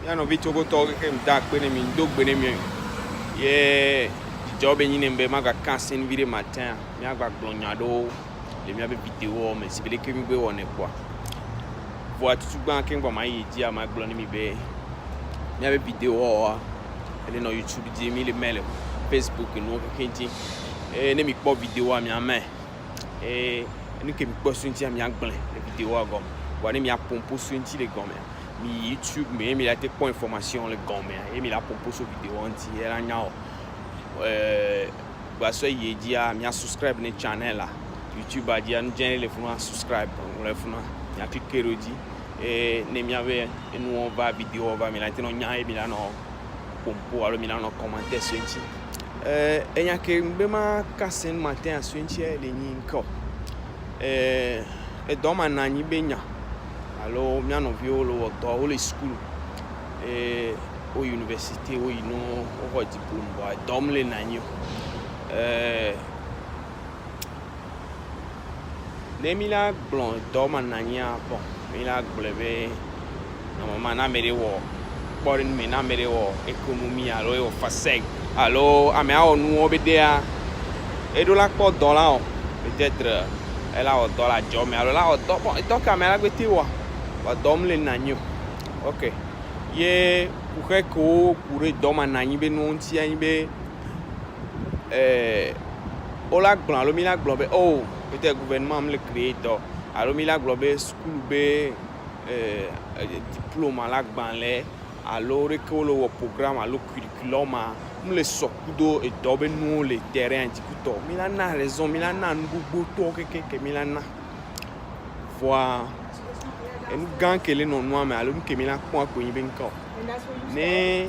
ya no vitu go to ke mda pe ne mi ndo gbe ne mi ye job ni nembe maga kansen vire matin mi agba glonyado le mi abe vidéo mais si bele ke mi gbe woni quoi voa tutu gban ke ngba ma yi di a ma gloni mi be mi abe vidéo ele no YouTube di mi le mail Facebook no ke ti ne mi po vidéo a mi ame ni ke mi po sunti a mi agble le vidéo a go wa ne mi a pompo sunti le go mi YouTube mais mi la te po information le go et mi la pompo so vidéo anti era nyao ba so ye di a mi a subscribe ne channel la YouTube a di a nu channel le funa subscribe le funa ya cliquer rodi ne mi ave nu on va vidéo va mi la te no nya e mi la no pompo alo mi la no commenter sunti enya ke mbe ma kasen matin a sunti le nyi nko do ma na nyi benya alo mi ano vio lo to o le school o université o ino o diplôme ba dom le na nyi ne mi la blon do ma na nyi a bon mi la glebe no ma na mere wo borin mi na mere wo économie alo e o faseg alo ame a onu obedea e do la po dollar peut-être elle a $1 job mais alors là bon et donc caméra gbetti wa ba dom le nanyo OK ye ku ko kure dom ananyi be no nti an be ola gbon lo mi la gbon be oh peut-être gouvernement me le créateur alors mi la gbon be school be diplôme la gbon le alors que le programme alo curriculum me le sokudo et dobe nous les terrains dikuto milana raison milana ngugbo to ke milana voix et nous gang que les non noir mais alors que milana point ko yin benko ne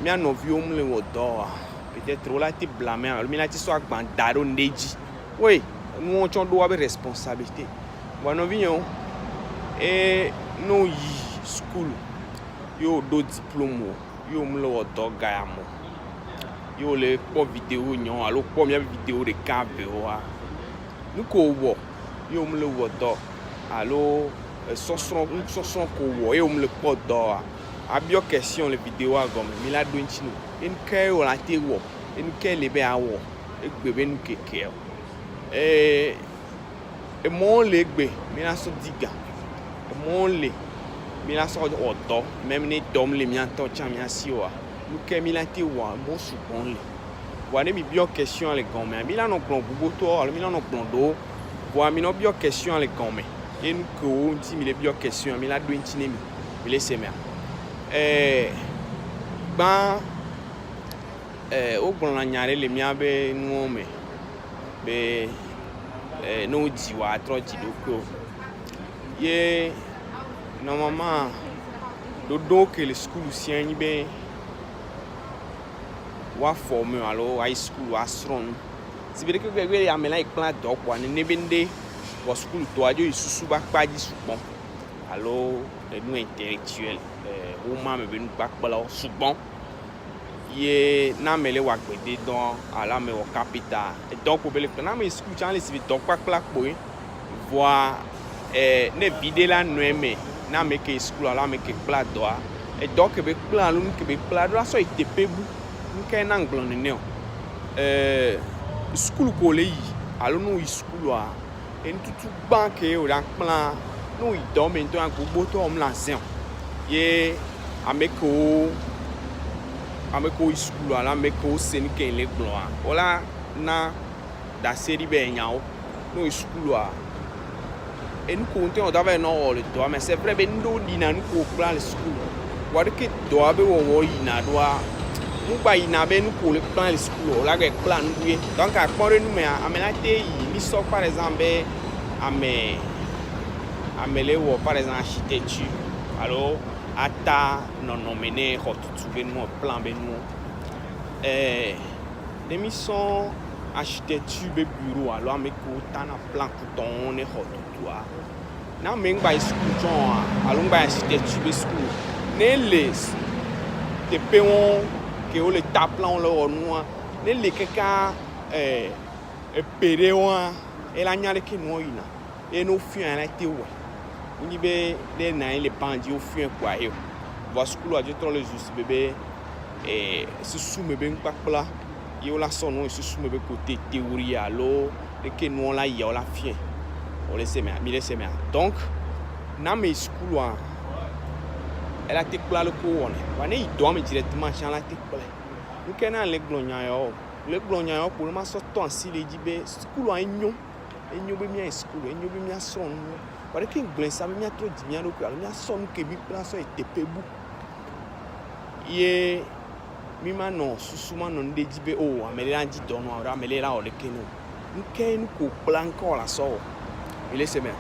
mi anovio me le wodo peut-être la ti blâmer alors milana ti so agbandaro ndeji oui nous on doit avoir responsabilité bon vion et no yi school yo do diplôme yo me le wodo gayamo yo le po vidéo nyon alo po mi vidéo de cabe wa nu ko wo yo me le wo do alo soson ko wo yo me le po do abio question le vidéo a gomme mi la do ntino en kai o la te wo en kai le be a wo egbebe nu keke e mo le gbe mi la so diga mo le mi la so odo même ne dom le mi anto cha mi asiwa nous que milité wa bon souvent le voilà mi bio question les gomme mi la no plan bugo to alors mi la no plan do wa mi no bio question les gomme et nous que on dit mi les bio question mi la do ntine mi laisse mer ba o gbon la nyare le mi abe nu me be no di wa tro di do ko ye normalement do que le school sien be wa former alo high school wa strong si bele ke gbe ya me like plan do kwa ne bende wa school to ajo isusu ba paji sugbon alo nu intellectuel o ma me be nu pa pala sugbon ye na mele wa gbede don ala me wa capital et donc ko bele na me school chan le si do pa pala po voir ne vide la no me na me ke school ala me ke pla do et donc ke be plan lu ke be pla do so ite pebu nke na nglon ne school ko le yi alo no school a en tutu banque o la plan no i do me to an gbogbo to om la zen ye ameko school ala ameko sen ke le glon a ola na da série be nyao no school a en ko nte o da ve no le to mais c'est vrai be ndo di na ko plan le school wa de ke do abe wo yi na do a mugba ina be nu ko le plan le school la ke plan nu donc a pore nu me amenate yi mi so par exemple amele wo par exemple architecture alors ata non mene hotutu be nu plan be nu des missions architecture be bureau alors ameko tana plan couton ne hotutu a na mengba school jon alors ngba architecture be school ne les te pe won que o le taplan lo noa ne le keka pere wa ela nyale ke no ina e no fien la te wa ni be de na le pandi o fien kwa e voir school a trop les jours bébé et ce sous me ben pas là il y a la son ce sous me côté théorie alors et que nous on la y a la fien on laisse mais donc na me school a elle a été là le ko on il doit me directement chan la été là nous kena le glonya yo pour ma sorto en si les dibe school a enyo be mi school enyo be mi son parce que nglen ça mi a trop di mi a ko mi a son ke bi place était pebu ye mi ma no susuma no nde dibe o amele la di dono ora amele la o le kenu nke nu ko plan ko la so il est semaine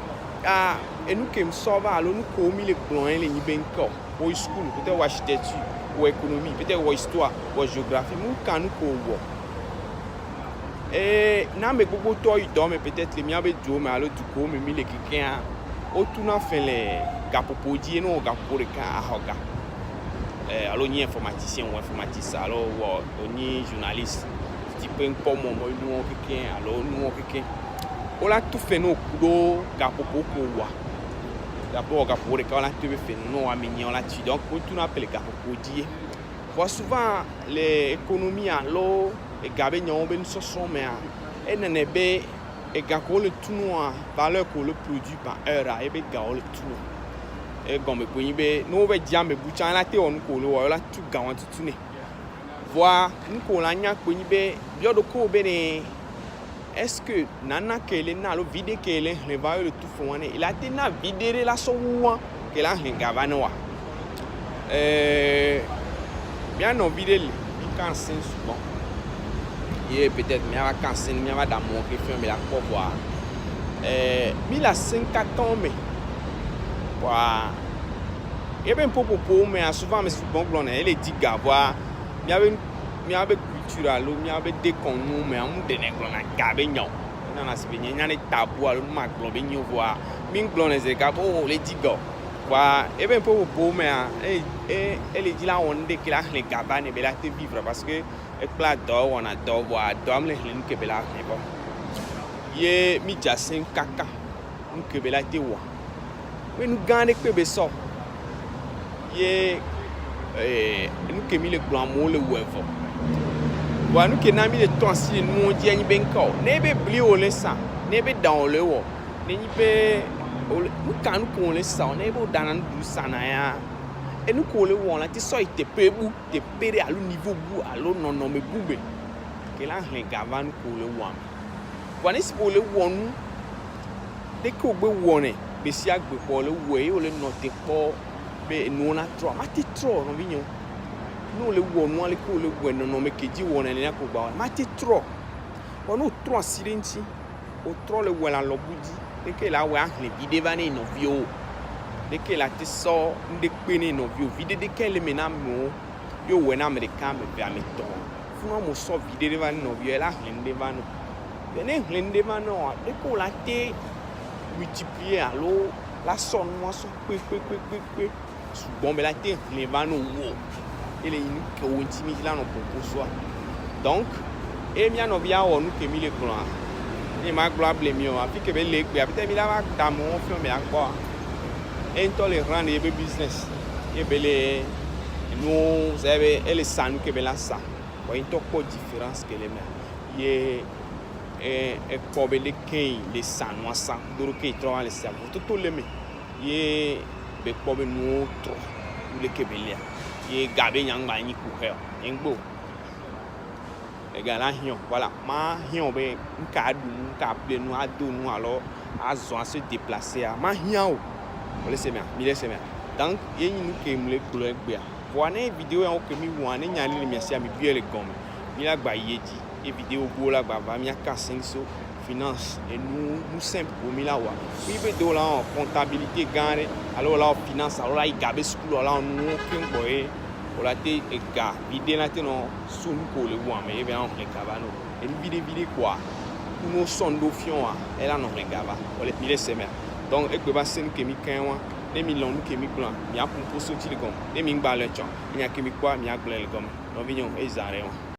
ah et nous qui me sauve alors nous comme les plans les ni ben ko au school peut-être architecture ou économie peut-être ou histoire ou géographie nous quand nous ko wo et na me gbogbo to i do me peut-être les mia be jo me alors du ko me mi le kikan o tu na fait les gapopoji no gapo ka ahoga alors ni informaticien ou informaticien alors ni journaliste qui prend pas mon nous kikan alors nous kikan on a tout fait nos kudo gapopo ko wa d'abord gapo ka on a tout fait nous ameni on la tu donc on tout appelle gapopoji voit souvent les économies à l'eau et gabe nyon ben so so mais et nenebe et gako le tout noir valeur pour le produit par heure et be gao le tout et comme ko yibe no be dia me bucha la te on ko lo la tout gao tout ne voir nko la nya ko yibe biodo ko be ne est-ce que nana kele na lo vide kele le va le tout fond il a été na videre la so wa que la ngava no wa bien non vide le quand c'est souvent et peut-être mais va cancer mais va dans mon qui fait mais la pour voir 1054 mais voilà et bien pour mais souvent mais souvent blonde elle dit gavoir il y avait culture il y avait des connus mais on donne blonde gabignon non c'est bien il y a des tabous alors ma blonde bien voir min blonde c'est gabo les dit go voilà et bien pour mais elle dit là on dit que là les gabanes mais là te vivre parce que et plat d'or on a d'or voir d'or les lignes que bela bon ye mi jasen kaka nous que bela te wa mais nous gagner que be so ye nous que mi le blanc mo le wevo wa nous que na mi le ton si nous on dit ni ben ko ne be bli o le sa ne be dans le wo ne ni be nous quand nous qu'on le sa ne be dans du sana ya et nous collons on a dit ça était pebu te péré à le niveau bout à l'eau non mais boubé que là les gavans nous collons on voilà c'est pour le on dès que vous voyez mais si à vous pour le way ou le noter pas mais nous on a trop mati trop non vignon nous le on le collons on non mais que dit on est là pour ba mati trop on nous trop silenci au trop le voilà l'obudi et que là ouais les vidéos vané non vieux de que la te so de pene no vio vide de quel menamo yo wena america me be ameto funa mo so vide de van no vio la hende vano bene hende vano de ko la te multiplier allo la son mo so pe su bombe la te le vano wo ele ni ko intimi la no pour soi donc e mi no via o nu ke mi le plan ni ma glable mi o afi ke be le pe abi te mi la ma ta mo fi me akpo intolérant et business et belé nous vous savez elle ça nous que bela ça il y a une différence que les mais et pour belé que les ça nous ça donc que trop les ça tout les mais et be pour nous trop le que belé et gabe yang ba ni ku he ngbo et gala hion voilà ma hion be nka du nka ple nous ado nous alors à se déplacer à ma hion on laisse bien il laisse bien donc il y a une qui me le couleur bien voilà une vidéo en que mi wane nya li merci ami bien le gomme mi la gba yedi et vidéo go la gba va mi aka 500 finance et nous simple pour mi la wa mi be do la en comptabilité gane alors là finance alors là il gabe school là nous kin boy on la te e ga vidéo là te non sous ko le wa mais bien on le cabano et vidéo quoi nous son do fion elle a non le gaba on le mi laisse bien donc et que va sen que mi kanwa ne mi lon que mi plan mi a pour sortir le gomme ne mi ngba le chon mi a que mi quoi mi a glel gomme no vignon e zare